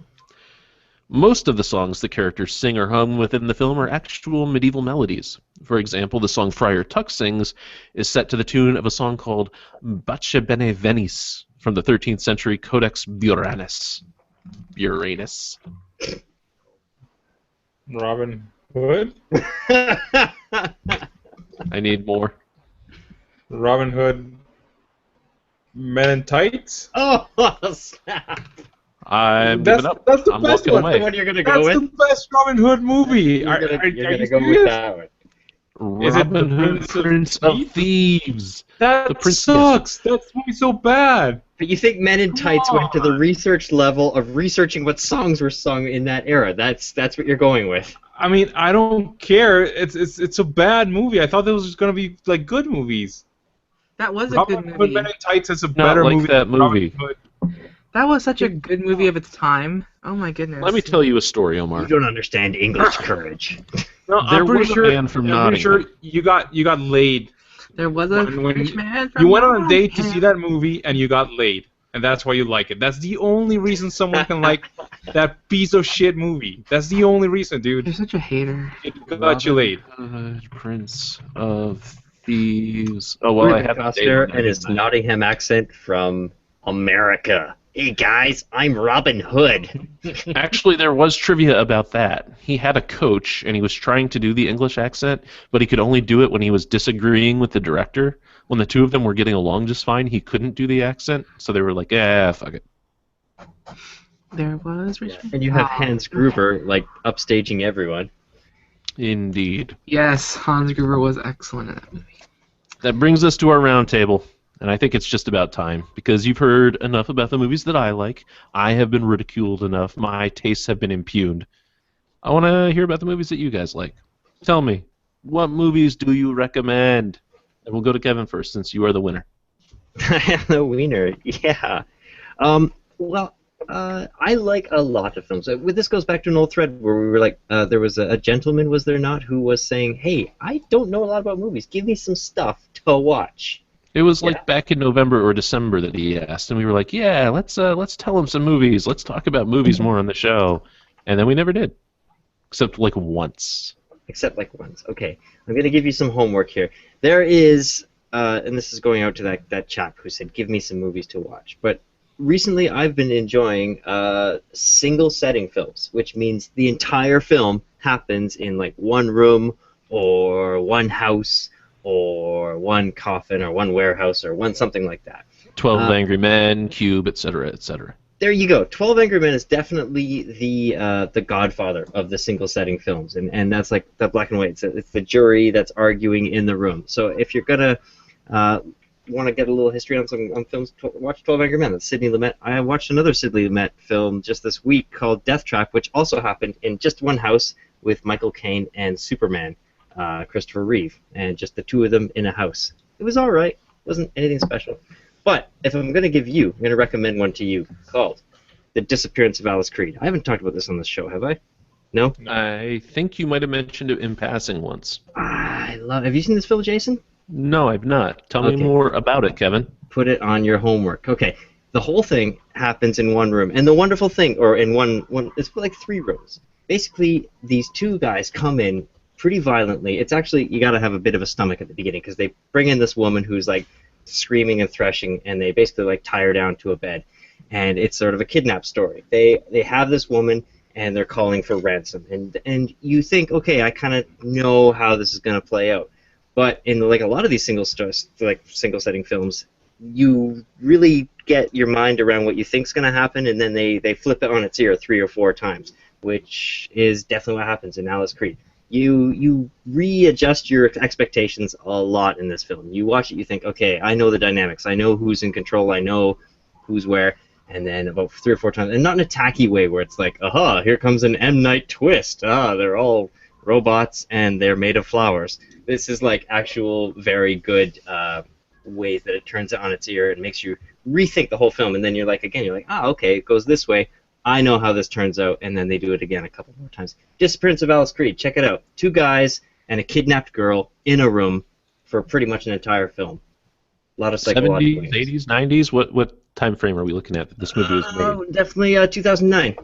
Most of the songs the characters sing or hum within the film are actual medieval melodies. For example, the song Friar Tuck sings is set to the tune of a song called Bache Bene Venis from the 13th century Codex Buranus. Robin Hood? I need more. Robin Hood Men in Tights? Oh, snap. I'm giving up. That's the I'm best walking one. away. The one you're going to go That's with? the best Robin Hood movie. You're going to go with that one. Is it Robin the Hood, Prince of Thieves. That The Prince- sucks. That movie's so bad. But you think Men in Tights went to the research level of researching what songs were sung in that era. That's what you're going with. I mean, I don't care. It's a bad movie. I thought those was gonna be like good movies. That was a Robin good Hood movie. Men in Tights is a Not better like movie that than Robin movie. Hood. That was such a good movie of its time. Oh my goodness. Let me tell you a story, Omar. You don't understand English courage. No, There I'm pretty was a sure. man from I'm pretty Nottingham. sure you got laid. There was a When French man from You went on a date to Nottingham. see that movie and you got laid, and that's why you like it. That's the only reason someone can like that piece of shit movie. That's the only reason, dude. You're such a hater. It got you laid. Hood, Prince of Thieves. Oh, well, I Ruben have the date Costner on and his that. Nottingham accent from America. Hey guys, I'm Robin Hood. Actually, there was trivia about that. He had a coach, and he was trying to do the English accent, but he could only do it when he was disagreeing with the director. When the two of them were getting along just fine, he couldn't do the accent, so they were like, fuck it. There was Richard. And you have Hans Gruber like upstaging everyone. Indeed. Yes, Hans Gruber was excellent in that movie. That brings us to our roundtable, and I think it's just about time, because you've heard enough about the movies that I like. I have been ridiculed enough. My tastes have been impugned. I want to hear about the movies that you guys like. Tell me, what movies do you recommend? And we'll go to Kevin first, since you are the winner. The wiener, yeah. I like a lot of films. This goes back to an old thread where we were like, there was a gentleman, was there not, who was saying, hey, I don't know a lot about movies. Give me some stuff to watch. It was like back in November or December that he asked, and we were like, yeah, let's tell him some movies. Let's talk about movies more on the show. And then we never did, except like once. Except like once. Okay, I'm going to give you some homework here. There is, and this is going out to that chap who said, give me some movies to watch. But recently I've been enjoying single setting films, which means the entire film happens in like one room or one house or one coffin or one warehouse or one something like that. 12 Angry Men, Cube, etc., etc. There you go. 12 Angry Men is definitely the godfather of the single setting films, and that's like the black and white. It's the jury that's arguing in the room. So if you're gonna want to get a little history on some films, watch 12 Angry Men. That's Sidney Lumet. I watched another Sidney Lumet film just this week called Death Trap, which also happened in just one house with Michael Caine and Superman, Christopher Reeve, and just the two of them in a house. It was all right. Wasn't anything special. But if I'm going to recommend one to you called The Disappearance of Alice Creed. I haven't talked about this on this show, have I? No? I think you might have mentioned it in passing once. Have you seen this film, Jason? No, I've not. Tell me Okay. more about it, Kevin. Put it on your homework. Okay. The whole thing happens in one room. And the wonderful thing, or in one it's like 3 rooms. Basically, these two guys come in pretty violently. It's actually, you got to have a bit of a stomach at the beginning, because they bring in this woman who's like screaming and threshing, and they basically like tie her down to a bed. And it's sort of a kidnap story. They have this woman, and they're calling for ransom. And you think, okay, I kind of know how this is going to play out. But in like a lot of these single setting films, you really get your mind around what you think's going to happen, and then they flip it on its ear 3 or 4 times, which is definitely what happens in Alice Creed. You readjust your expectations a lot in this film. You watch it, you think, okay, I know the dynamics. I know who's in control. I know who's where. And then about 3 or 4 times, and not in a tacky way where it's like, aha, here comes an M. Night twist. They're all robots and they're made of flowers. This is like actual very good ways that it turns it on its ear and makes you rethink the whole film. And then you're like, okay, it goes this way. I know how this turns out, and then they do it again a couple more times. Disappearance of Alice Creed, check it out. 2 guys and a kidnapped girl in a room for pretty much an entire film. A lot of psychological 70s, themes. 80s, 90s? What time frame are we looking at that this movie was made? Oh, definitely 2009.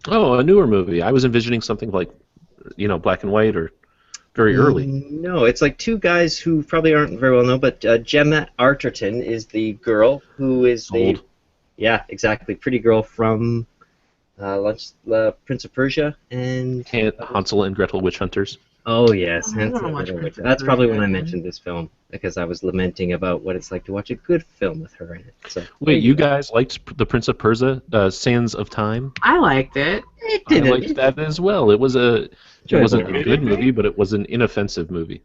Oh, a newer movie. I was envisioning something like, black and white or very early. No, it's like two guys who probably aren't very well known, but Gemma Arterton is the girl who is Old. yeah, exactly, pretty girl from Prince of Persia and Hansel and Gretel Witch Hunters. oh yes, I don't Hansel and watch Gretel. Prince of That's probably when I Persia. mentioned this film because I was lamenting about what it's like to watch a good film with her in it. So Wait, you guys liked the Prince of Persia, Sands of Time? I liked it. it I didn't. liked that as well. It wasn't a Enjoyable. good movie, but it was an inoffensive movie.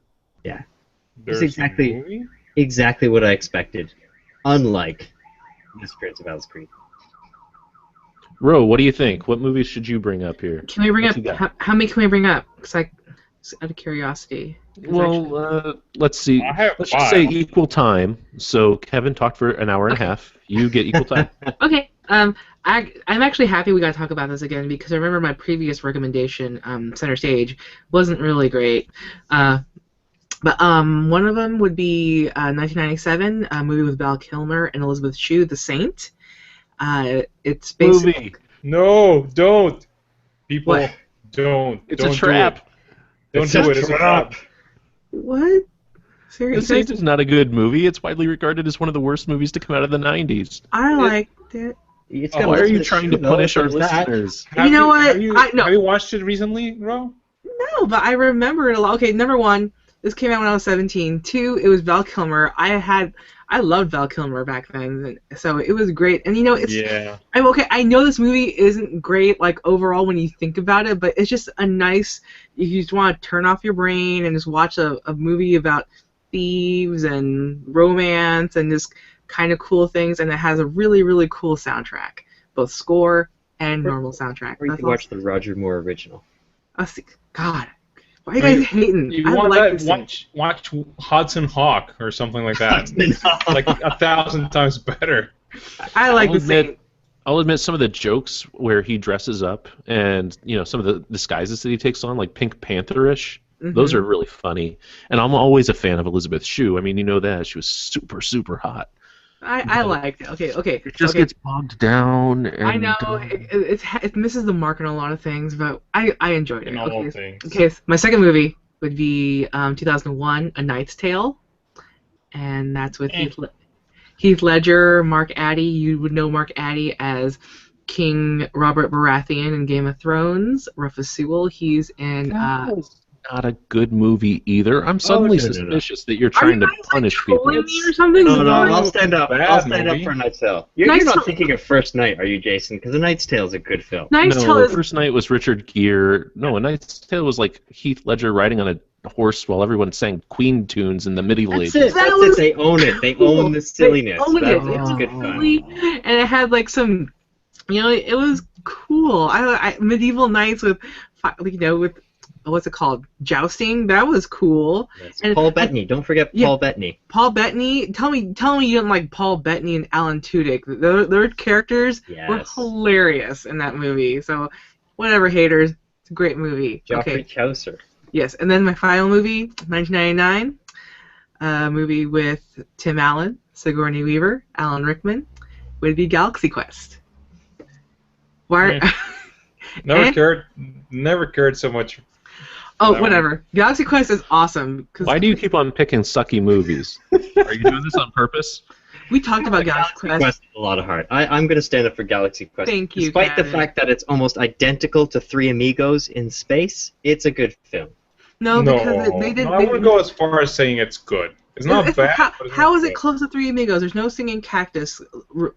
There's exactly- a movie? Exactly what I expected. Unlike Disappearance of Alice Creed. Ro, what do you think? What movies should you bring up here? Can we bring What you up got? how many can we bring up? Because out of curiosity. 'Cause Well, let's see. I have Let's just say 5. equal time. So Kevin talked for an hour and a half. You get equal time. okay. I'm actually happy we got to talk about this again because I remember my previous recommendation, Center Stage, wasn't really great. But one of them would be 1997, a movie with Val Kilmer and Elizabeth Shue, The Saint. It's basically Movie. No, don't. People, What? don't. It's don't a trap. Do it. Don't do it. It's a trap. what? The Seriously, Saint is not a good movie. It's widely regarded as one of the worst movies to come out of the 90s. I liked it. It's Oh, got Why are you Elizabeth trying Shue, to though, punish our there's that. listeners? You know what? Have you, no. have you watched it recently, Ro? No, but I remember it a lot. Okay, number one, this came out when I was 17. Two, it was Val Kilmer. I loved Val Kilmer back then, so it was great. And it's Yeah. I'm okay. I know this movie isn't great, like overall when you think about it, but it's just a nice. If you just want to turn off your brain and just watch a movie about thieves and romance and just kind of cool things, and it has a really really cool soundtrack, both score and normal soundtrack. Or you That's can watch the Roger Moore original. awesome. God, why are you guys hating? You I want like that? this thing. Watch Hudson Hawk or something like that. Like 1,000 times better. I like I'll this thing. admit, I'll admit some of the jokes where he dresses up and some of the disguises that he takes on, like Pink Panther-ish, those are really funny. And I'm always a fan of Elizabeth Shue. I mean, you know that. She was super, super hot. I liked it. Okay. It just okay. gets bogged down. And, I know it misses the mark on a lot of things, but I enjoyed it. In all Okay, things. okay. So my second movie would be 2001, A Knight's Tale, and that's with Heath Ledger, Mark Addy. You would know Mark Addy as King Robert Baratheon in Game of Thrones. Rufus Sewell. He's in. That was not a good movie either. I'm suddenly no. suspicious that you're Are trying you to guys, punish like, people. trolling me or something? No, No, I'll stand up. bad I'll stand up movie. for A Knight's Tale. You're Knight's not Tale- thinking of First Night, are you, Jason? Because A Knight's Tale is a good film. Knight's Tale No, is First Night was Richard Gere. No, A Knight's Tale was like Heath Ledger riding on a horse while everyone sang Queen tunes in the medieval That's ages. it. That That's was it. They own it. They cool. own the silliness. They owned That's it. It was good fun. silly, and it had like some, it was cool. I medieval knights with, with what's it called, jousting. That was cool. Yes. And- Paul Bettany. Don't forget Yeah. Paul Bettany. Paul Bettany. Tell me you didn't like Paul Bettany and Alan Tudyk. Their characters were Yes. hilarious in that movie. So, whatever, haters. It's a great movie. Geoffrey Okay. Chaucer. Yes, and then my final movie, 1999, a movie with Tim Allen, Sigourney Weaver, Alan Rickman, would be Galaxy Quest. Why? Never cared so much. Oh, that whatever. Galaxy Quest is awesome. Why do you keep on picking sucky movies? Are you doing this on purpose? We talked about Galaxy Quest. Quest is a lot of heart. I'm going to stand up for Galaxy Quest. Thank you, Despite the Kevin. fact that it's almost identical to Three Amigos in space, it's a good film. No, because they didn't. I wouldn't go as far as saying it's good. It's not bad. but it's How not is it good. close to Three Amigos? There's no singing cactus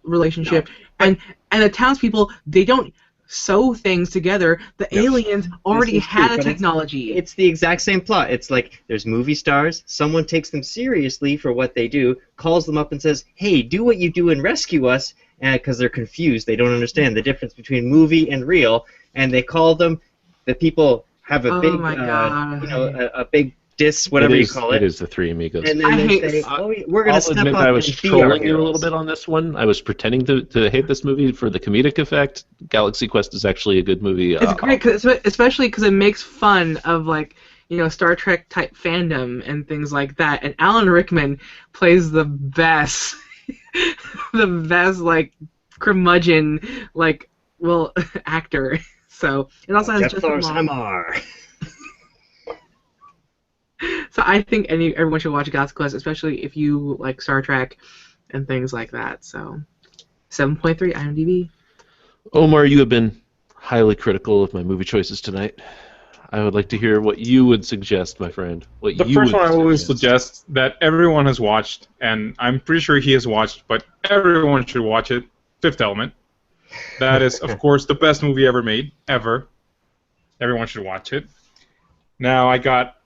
relationship, and the townspeople, they don't sew things together. The No. aliens already is true, had but a it's- technology. It's the exact same plot. It's like there's movie stars, someone takes them seriously for what they do, calls them up and says, hey, do what you do and rescue us, because they're confused. They don't understand the difference between movie and real, and they call them, the people have a Oh big, my God. a big diss, whatever It you is- call It it. is the Three Amigos. And then I they hate say, this. oh, we're going to I'll step admit up I was and be our trolling you a little heroes. bit on this one. I was pretending to hate this movie for the comedic effect. Galaxy Quest is actually a good movie. It's great, especially because it makes fun of Star Trek type fandom and things like that. And Alan Rickman plays the best, the best like curmudgeon actor. So it also has Justin Long. So I think everyone should watch God's Quest, especially if you like Star Trek and things like that. So 7.3 IMDb. Omar, you have been highly critical of my movie choices tonight. I would like to hear what you would suggest, my friend. The first one I always suggest that everyone has watched, and I'm pretty sure he has watched, but everyone should watch it, Fifth Element. That is, of course, the best movie ever made, ever. Everyone should watch it. Now I got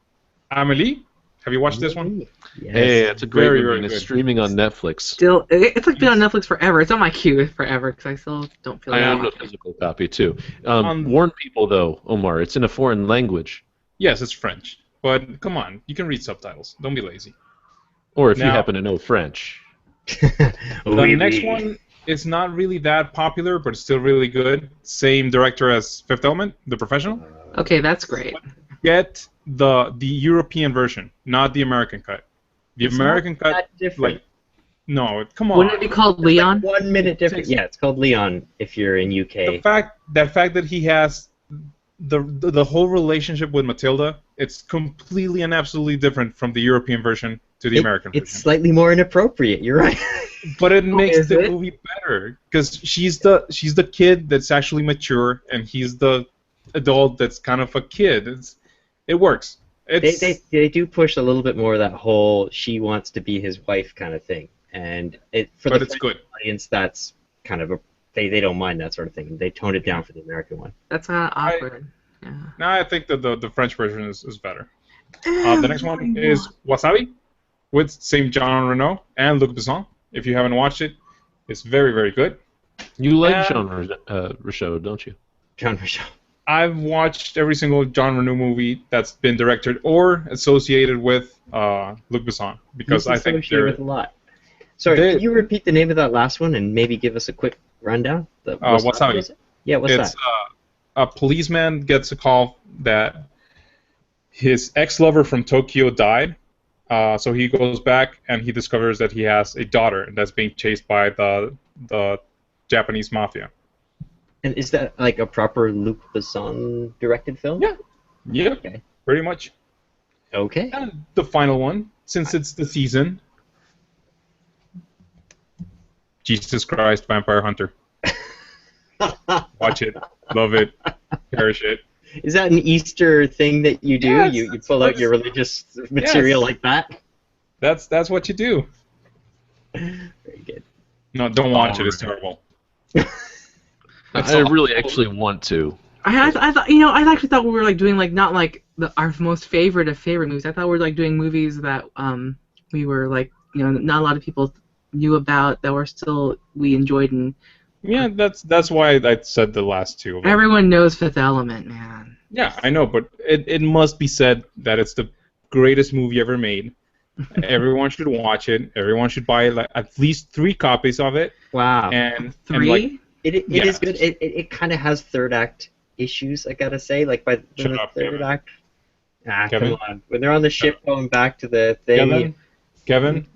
Amélie. Have you watched this one? Yes. Hey, it's a great movie, and it's streaming on Netflix. Still, it's like been on Netflix forever. It's on my queue forever because I still don't feel. I own a physical copy too. Warn people though, Omar. It's in a foreign language. Yes, it's French, but come on, you can read subtitles. Don't be lazy. Or if you happen to know French. The next one is not really that popular, but it's still really good. Same director as Fifth Element, The Professional. Okay, that's great. Get the European version, not the American cut. The American cut, like, no, come on. Wouldn't it be called Leon? Like 1 minute difference. Yeah, it's called Leon if you're in UK. The fact that he has the whole relationship with Matilda, it's completely and absolutely different from the European version to the American version. It's slightly more inappropriate. You're right. But it makes the movie better because she's the kid that's actually mature, and he's the adult that's kind of a kid. It works. They do push a little bit more of that whole she wants to be his wife kind of thing, and but it's good. Audience, that's kind of they don't mind that sort of thing. They toned it down for the American one. That's not awkward. No, I think that the French version is better. The next one is Wasabi with same Jean Reno and Luc Besson. If you haven't watched it, it's very, very good. You like Jean Reno, don't you? Jean Reno. I've watched every single Jean Reno movie that's been directed or associated with Luc Besson because I think they're with a lot. Sorry, can you repeat the name of that last one and maybe give us a quick rundown? Wasabi. Yeah, what's that? A policeman gets a call that his ex-lover from Tokyo died, so he goes back and he discovers that he has a daughter that's being chased by the Japanese mafia. And is that like a proper Luc Besson directed film? Yeah. Yeah. Okay. Pretty much. Okay. And the final one, since it's the season, Jesus Christ, Vampire Hunter. Watch it, love it, cherish it. Is that an Easter thing that you do? Yes, you pull out your religious material like that? That's what you do. Very good. No, don't watch it. It's terrible. I really actually want to. I thought I actually thought we were like doing like not like our most favorite of favorite movies. I thought we were like doing movies that we were like not a lot of people knew about that were still we enjoyed and. Yeah, that's why I said the last two. Everyone knows Fifth Element, man. Yeah, I know, but it must be said that it's the greatest movie ever made. Everyone should watch it. Everyone should buy at least 3 copies of it. Wow. And 3? It is good. It kind of has third act issues, I gotta say. Like by the third act. Kevin? Come on. When they're on the ship going back to the thing. Kevin?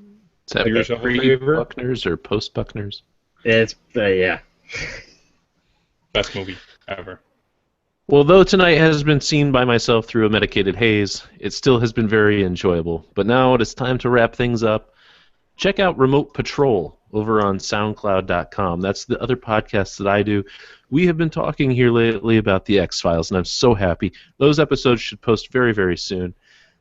Is that yourself a favor? Buckners or post Buckners? It's yeah. Best movie ever. Well, though tonight has been seen by myself through a medicated haze, it still has been very enjoyable. But now it is time to wrap things up. Check out Remote Patrol over on SoundCloud.com. That's the other podcast that I do. We have been talking here lately about the X-Files, and I'm so happy. Those episodes should post very, very soon.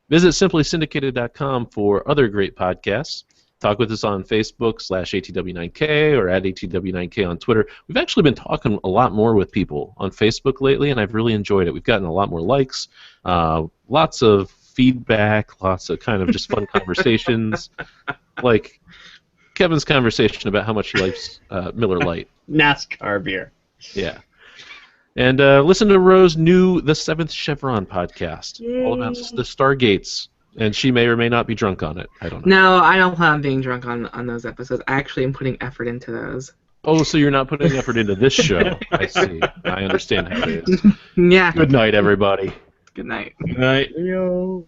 Visit simplysyndicated.com for other great podcasts. Talk with us on Facebook /ATW9K or at ATW9K on Twitter. We've actually been talking a lot more with people on Facebook lately, and I've really enjoyed it. We've gotten a lot more likes, lots of feedback, lots of kind of just fun conversations, like Kevin's conversation about how much he likes Miller Lite. NASCAR beer. Yeah. And listen to Rose's new The Seventh Chevron podcast, all about the Stargates. And she may or may not be drunk on it. I don't know. No, I don't plan on being drunk on those episodes. I actually am putting effort into those. Oh, so you're not putting effort into this show. I see. I understand how it is. Yeah. Good night, everybody. Good night. Good night. Yo.